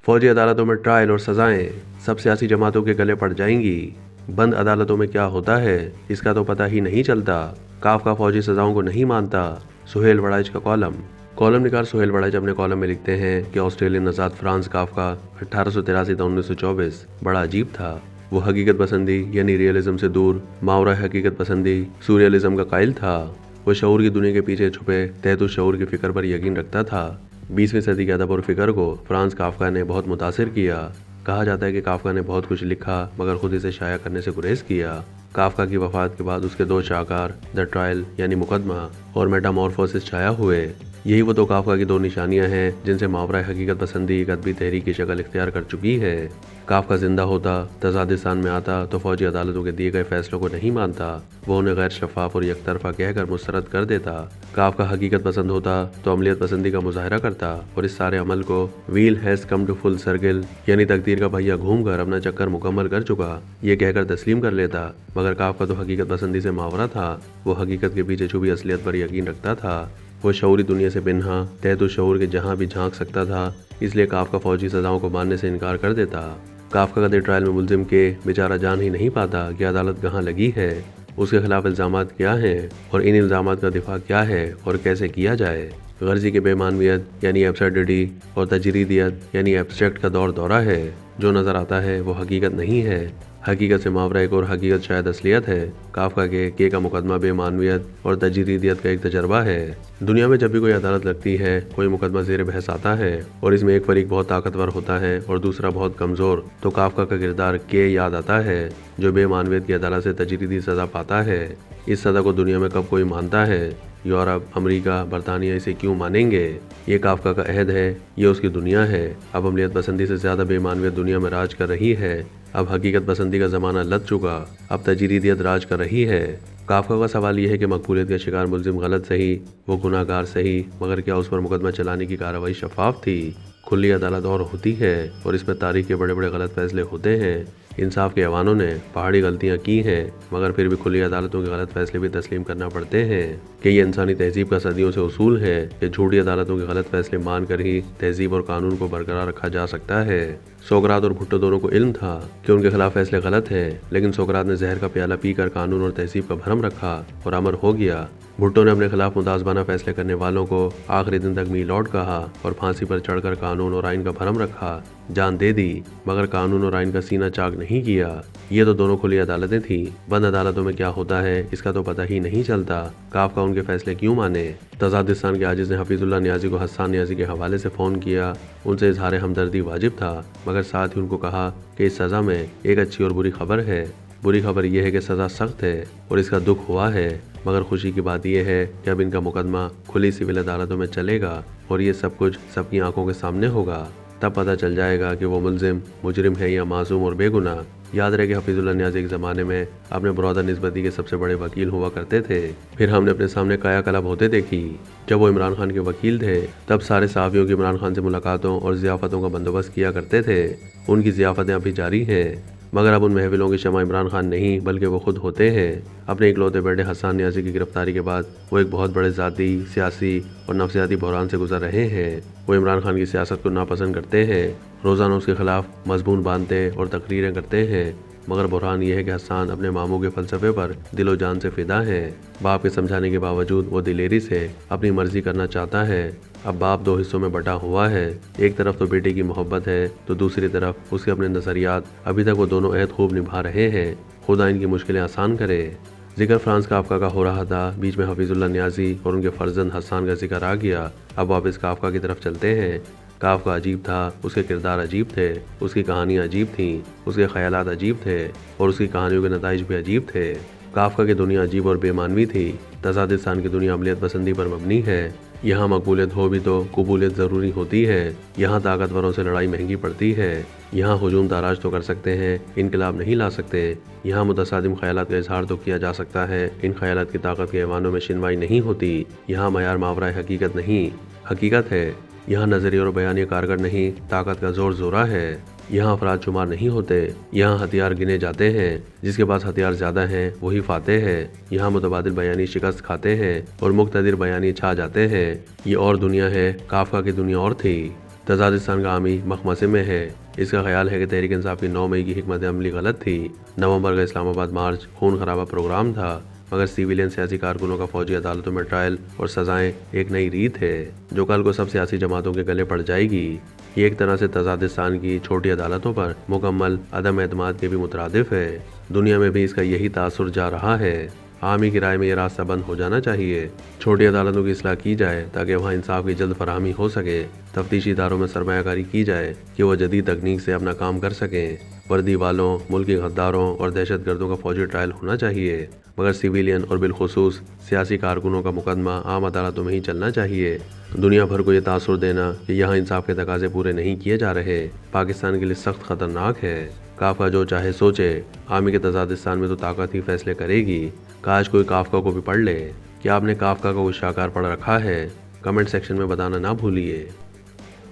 फौजी अदालतों में ट्रायल और सजाएं सब सियासी जमातों के गले पड़ जाएंगी। बंद अदालतों में क्या होता है इसका तो पता ही नहीं चलता। काफका फौजी सजाओं को नहीं मानता। सुहेल वड़ाइच का कॉलम निगार सुहेल वड़ाइच अपने कॉलम में लिखते हैं कि ऑस्ट्रेलियन आजाद फ्रांस काफका 1883 से 1924 बड़ा अजीब था। वो हकीकत पसंदी यानी रियलिज्म से दूर मावरा हकीकत पसंदी सूरियलिज्म का कायल था। वो शऊर की दुनिया के पीछे छुपे तहत शऊर की फिक्र पर यकीन रखता था। 20वीं सदी के अदब और फिक्र को फ्रांस काफका ने बहुत मुतासिर किया। कहा जाता है कि काफका ने बहुत कुछ लिखा मगर खुद इसे शाया करने से गुरेज किया। काफका की वफात के बाद उसके 2 शाहकार द ट्रायल यानी मुकदमा और मेटामॉर्फोसिस छाया हुए। यही वो तो काफका की 2 निशानियां हैं जिनसे मावरा हकीकत पसंदी एक अदबी तहरीक की शक्ल इख्तियार कर चुकी है। काफका जिंदा होता तजादिस्तान में आता तो फौजी अदालतों के दिए गए फैसलों को नहीं मानता। वो उन्हें गैर शफाफ और यकतरफा कहकर मुस्तरद कर देता। काफका हकीकत पसंद होता तो अमलियत पसंदी का मुजाहरा करता और इस सारे अमल को wheel has come to full circle यानी तकदीर का पहिया घूमकर अपना चक्कर मुकम्मल कर चुका ये कहकर तस्लीम कर लेता। मगर काफका तो हकीकत पसंदी से मावरा था। वो हकीकत के पीछे छुपी असलियत पर यकीन रखता था। वो शऊरी दुनिया से बिन्हा तहत शऊर के जहाँ भी झांक सकता था। इसलिए काफका फौजी सजाओं को मानने से इनकार कर देता। काफका का द ट्रायल में मुलजिम के बेचारा जान ही नहीं पाता कि अदालत कहाँ लगी है, उसके खिलाफ इल्ज़ामात क्या हैं और इन इल्ज़ामात का दिफा क्या है और कैसे किया जाए। गर्जी के बेमानवियत यानी एब्सर्डिटी और तजरीदियत यानी एब्स्ट्रैक्ट का दौरा है। जो नज़र आता है वो हकीकत नहीं है। हकीकत से मावरा एक और हकीकत शायद असलियत है। काफका के का मुकदमा बेमानवियत और तजरीदियत का एक तजर्बा है। दुनिया में जब भी कोई अदालत लगती है कोई मुकदमा ज़ेर बहस आता है और इसमें एक फरीक बहुत ताकतवर होता है और दूसरा बहुत कमज़ोर तो काफका का किरदार के याद आता है जो बेमानवियत की अदालत से तजरीदी सज़ा पाता है। इस सज़ा को दुनिया में कब कोई मानता है? यूरोप, अमेरिका, बरतानिया इसे क्यों मानेंगे? ये काफका का अहद है, ये उसकी दुनिया है। अब अमलियत पसंदी से ज़्यादा बेमानवियत दुनिया में राज कर रही है। अब हकीकत पसंदी का ज़माना लद चुका, अब तजरीदियत राज कर रही है। काफका का सवाल यह है कि मकबूलियत का शिकार मुलजिम गलत सही, वो गुनाहगार सही, मगर क्या उस पर मुकदमा चलाने की कार्रवाई शफाफ थी? खुली अदालत और होती है और इसमें तारीख के बड़े बड़े गलत फैसले होते हैं। इंसाफ के ऐवानों ने पहाड़ी गलतियां की हैं मगर फिर भी खुली अदालतों के गलत फैसले भी तस्लीम करना पड़ते हैं कि ये इंसानी तहजीब का सदियों से उसूल है कि झूठी अदालतों के गलत फैसले मान कर ही तहजीब और कानून को बरकरार रखा जा सकता है। सोकरात और भुट्टो दोनों को इल्म था कि उनके खिलाफ फैसले गलत हैं, लेकिन सोकरात ने जहर का प्याला पीकर कानून और तहजीब का भरम रखा और अमर हो गया। भुट्टो ने अपने खिलाफ मुताज़बाना फैसले करने वालों को आखिरी दिन तक मी लौट कहा और फांसी पर चढ़कर कानून और आइन का भरम रखा, जान दे दी, मगर कानून और आइन का सीना चाक नहीं किया। ये तो दोनों खुली अदालतें थी। बंद अदालतों में क्या होता है इसका तो पता ही नहीं चलता। काफका उनके फैसले क्यों माने? तजादिस्तान के आजिज ने हफीजुल्लाह नियाजी को हस्सान नियाजी के हवाले से फ़ोन किया। उनसे इजहार हमदर्दी वाजिब था मगर साथ ही उनको कहा कि इस सज़ा में एक अच्छी और बुरी खबर है। बुरी खबर यह है कि सज़ा सख्त है और इसका दुख हुआ है, मगर खुशी की बात यह है कि अब इनका मुकदमा खुली सिविल अदालतों में चलेगा और ये सब कुछ सबकी आंखों के सामने होगा। तब पता चल जाएगा कि वो मुजरिम है या मासूम और बेगुनाह। याद रहे कि हफीजुल्लाह नियाज़ी के ज़माने में अपने बरौदा निस्बती के सबसे बड़े वकील हुआ करते थे। फिर हमने अपने सामने काया कलब होते देखी। जब वो इमरान खान के वकील थे तब सारे सहाफ़ियों की इमरान खान से मुलाकातों और ज़ियाफ़तों का बंदोबस्त किया करते थे। उनकी ज़ियाफ़तें अभी जारी हैं मगर अब उन महफिलों की शमा इमरान खान नहीं बल्कि वो खुद होते हैं। अपने इकलौते बेटे हस्सान नियाज़ी की गिरफ्तारी के बाद वो एक बहुत बड़े ज़ाती, सियासी और नफसियाती बहरान से गुजर रहे हैं। वो इमरान खान की सियासत को नापसंद करते हैं, रोज़ाना उसके खिलाफ मजबून बांधते और तकरीरें करते हैं, मगर बहरान यह है कि हस्सान अपने मामू के फ़लसफ़े पर दिलो जान से फ़िदा है। बाप के समझाने के बावजूद वो दिलेरी से अपनी मर्जी करना चाहता है। अब बाप 2 हिस्सों में बटा हुआ है। एक तरफ तो बेटे की मोहब्बत है तो दूसरी तरफ उसके अपने नज़रियात। अभी तक वो दोनों अहद खूब निभा रहे हैं। खुदा इनकी मुश्किलें आसान करे। जिक्र फ्रांस काफका का हो रहा था, बीच में हफीजुल्लाह नियाज़ी और उनके फर्जंद हस्सान का जिक्र आ गया। अब वापस काफका की तरफ चलते हैं। काफका अजीब था, उसके किरदार अजीब थे, उसकी कहानियाँ अजीब थीं, उसके ख्यालात अजीब थे और उसकी कहानियों के नताइज भी अजीब थे। काफका की दुनिया अजीब और बेमानवी थी। तजादिस्तान की दुनिया अमलियत पसंदी पर मबनी है। यहाँ मकबूलियत हो भी तो कबूलियत ज़रूरी होती है। यहाँ ताकतवरों से लड़ाई महंगी पड़ती है। यहाँ हुजूम ताराज तो कर सकते हैं, इनकलाब नहीं ला सकते। यहाँ मुतसादिम ख्यालात का इजहार तो किया जा सकता है, इन ख्यालात की ताकत के ऐवानों में शिनवाई नहीं होती। यहाँ मयार मावरा हकीकत नहीं, हकीकत है। यहाँ नज़रिया और बयानी कारगर नहीं, ताकत का जोर जोरा है। यहाँ अफराद शुमार नहीं होते, यहाँ हथियार गिने जाते हैं। जिसके पास हथियार ज़्यादा हैं वही फातेह है। यहाँ मुतबादिल बयानी शिकस्त खाते हैं और मुक्तदिर बयानी छा जाते हैं। ये और दुनिया है, काफका की दुनिया और थी। تزادستان کا عامی مخمصے میں ہے۔ اس کا خیال ہے کہ تحریک انصاف کی 9 مئی کی حکمت عملی غلط تھی۔ نومبر کا اسلام آباد مارچ خون خرابہ پروگرام تھا، مگر سیویلین سیاسی کارکنوں کا فوجی عدالتوں میں ٹرائل اور سزائیں ایک نئی ریت ہے جو کل کو سب سیاسی جماعتوں کے گلے پڑ جائے گی۔ یہ ایک طرح سے تزادستان کی چھوٹی عدالتوں پر مکمل عدم اعتماد کے بھی مترادف ہے۔ دنیا میں بھی اس کا یہی تاثر جا رہا ہے۔ عوامی کی رائے میں یہ راستہ بند ہو جانا چاہیے۔ چھوٹی عدالتوں کی اصلاح کی جائے تاکہ وہاں انصاف کی جلد فراہمی ہو سکے۔ تفتیشی اداروں میں سرمایہ کاری کی جائے کہ وہ جدید تکنیک سے اپنا کام کر سکیں۔ وردی والوں، ملکی غداروں اور دہشت گردوں کا فوجی ٹرائل ہونا چاہیے، مگر سیویلین اور بالخصوص سیاسی کارکنوں کا مقدمہ عام عدالتوں میں ہی چلنا چاہیے۔ دنیا بھر کو یہ تاثر دینا کہ یہاں انصاف کے تقاضے پورے نہیں کیے جا رہے پاکستان کے لیے سخت خطرناک ہے۔ کافکا جو چاہے سوچے، عامی کے تزادستان میں تو طاقت ہی فیصلے کرے گی۔ کاش کوئی کافکا کو بھی پڑھ لے۔ کیا آپ نے کافکا کا کوئی شاہکار پڑھ رکھا ہے؟ کمنٹ سیکشن میں بتانا نہ بھولیے۔